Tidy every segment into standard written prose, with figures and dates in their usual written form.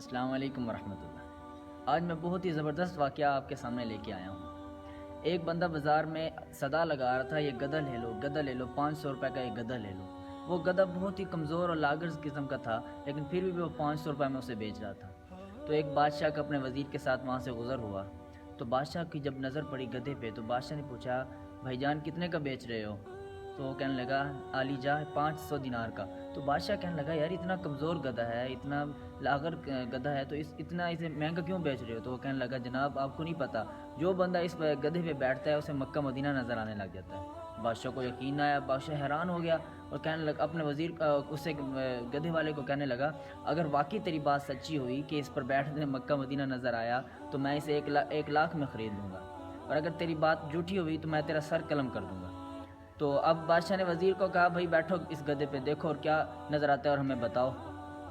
السلام علیکم ورحمۃ اللہ۔ آج میں بہت ہی زبردست واقعہ آپ کے سامنے لے کے آیا ہوں۔ ایک بندہ بازار میں صدا لگا رہا تھا، یہ گدھا لے لو، گدھا لے لو، 500 روپے کا یہ گدھا لے لو۔ وہ گدھا بہت ہی کمزور اور لاغر قسم کا تھا، لیکن پھر بھی وہ 500 روپے میں اسے بیچ رہا تھا۔ تو ایک بادشاہ کا اپنے وزیر کے ساتھ وہاں سے گزر ہوا، تو بادشاہ کی جب نظر پڑی گدھے پہ تو بادشاہ نے پوچھا، بھائی جان کتنے کا بیچ رہے ہو؟ تو وہ کہنے لگا، عالی جاہ 500 دینار کا۔ تو بادشاہ کہنے لگا، یار اتنا کمزور گدھا ہے، اتنا لاغر گدھا ہے، تو اتنا اسے مہنگا کیوں بیچ رہے ہو؟ تو وہ کہنے لگا، جناب آپ کو نہیں پتہ، جو بندہ اس گدھے پہ بیٹھتا ہے اسے مکہ مدینہ نظر آنے لگ جاتا ہے۔ بادشاہ کو یقین آیا، بادشاہ حیران ہو گیا اور کہنے لگا اپنے وزیر اسے گدھے والے کو کہنے لگا، اگر واقعی تیری بات سچی ہوئی کہ اس پر بیٹھنے مکہ مدینہ نظر آیا تو میں اسے 1 لاکھ میں خرید لوں گا، اور اگر تیری بات جھوٹی ہوئی تو میں تیرا سر قلم کر دوں گا۔ تو اب بادشاہ نے وزیر کو کہا، بھائی بیٹھو اس گدھے پہ، دیکھو اور کیا نظر آتا ہے اور ہمیں بتاؤ۔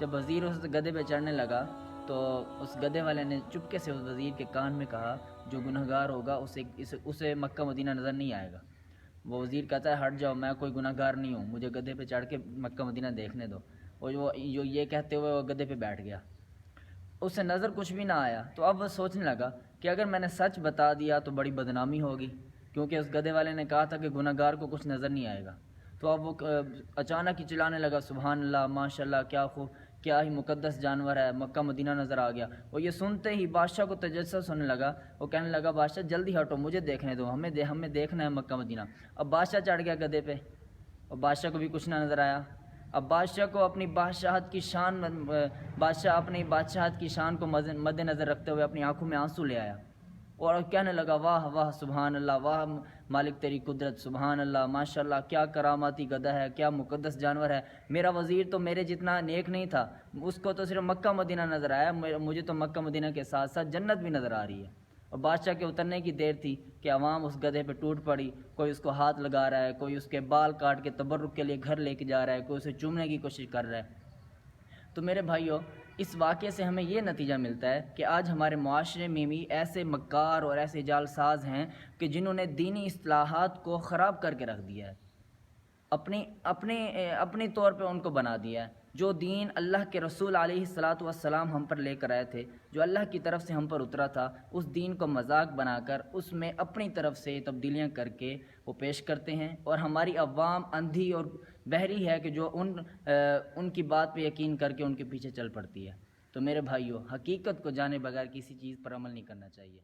جب وزیر اس گدھے پہ چڑھنے لگا تو اس گدھے والے نے چپکے سے اس وزیر کے کان میں کہا، جو گنہگار ہوگا اسے مکہ مدینہ نظر نہیں آئے گا۔ وہ وزیر کہتا ہے، ہٹ جاؤ، میں کوئی گنہگار نہیں ہوں، مجھے گدھے پہ چڑھ کے مکہ مدینہ دیکھنے دو۔ اور وہ یہ کہتے ہوئے وہ گدھے پہ بیٹھ گیا، اسے نظر کچھ بھی نہ آیا۔ تو اب وہ سوچنے لگا کہ اگر میں نے سچ بتا دیا تو بڑی بدنامی ہوگی، کیونکہ اس گدھے والے نے کہا تھا کہ گنہگار کو کچھ نظر نہیں آئے گا۔ تو اب وہ اچانک ہی چلانے لگا، سبحان اللہ، ماشاء اللہ، کیا ہی مقدس جانور ہے، مکہ مدینہ نظر آ گیا۔ اور یہ سنتے ہی بادشاہ کو تجسس ہونے لگا، وہ کہنے لگا، بادشاہ جلدی ہٹو، مجھے دیکھنے دو، ہمیں دیکھنا ہے مکہ مدینہ۔ اب بادشاہ چڑھ گیا گدھے پہ اور بادشاہ کو بھی کچھ نہ نظر آیا۔ اب بادشاہ کو اپنی بادشاہت کی شان کو مد نظر رکھتے ہوئے اپنی آنکھوں میں آنسو لے آیا اور کہنے لگا، واہ واہ سبحان اللہ، واہ مالک تیری قدرت، سبحان اللہ، ماشاء اللہ، کیا کراماتی گدھا ہے، کیا مقدس جانور ہے۔ میرا وزیر تو میرے جتنا نیک نہیں تھا، اس کو تو صرف مکہ مدینہ نظر آیا، مجھے تو مکہ مدینہ کے ساتھ ساتھ جنت بھی نظر آ رہی ہے۔ اور بادشاہ کے اترنے کی دیر تھی کہ عوام اس گدھے پہ ٹوٹ پڑی، کوئی اس کو ہاتھ لگا رہا ہے، کوئی اس کے بال کاٹ کے تبرک کے لیے گھر لے کے جا رہا ہے، کوئی اسے چومنے کی کوشش کر رہا ہے۔ تو میرے بھائیو، اس واقعے سے ہمیں یہ نتیجہ ملتا ہے کہ آج ہمارے معاشرے میں بھی ایسے مکار اور ایسے جال ساز ہیں کہ جنہوں نے دینی اصطلاحات کو خراب کر کے رکھ دیا ہے، اپنی طور پہ ان کو بنا دیا ہے۔ جو دین اللہ کے رسول علیہ الصلاۃ والسلام ہم پر لے کر آئے تھے، جو اللہ کی طرف سے ہم پر اترا تھا، اس دین کو مذاق بنا کر اس میں اپنی طرف سے تبدیلیاں کر کے وہ پیش کرتے ہیں، اور ہماری عوام اندھی اور بہری ہے کہ جو ان کی بات پہ یقین کر کے ان کے پیچھے چل پڑتی ہے۔ تو میرے بھائیو، حقیقت کو جانے بغیر کسی چیز پر عمل نہیں کرنا چاہیے۔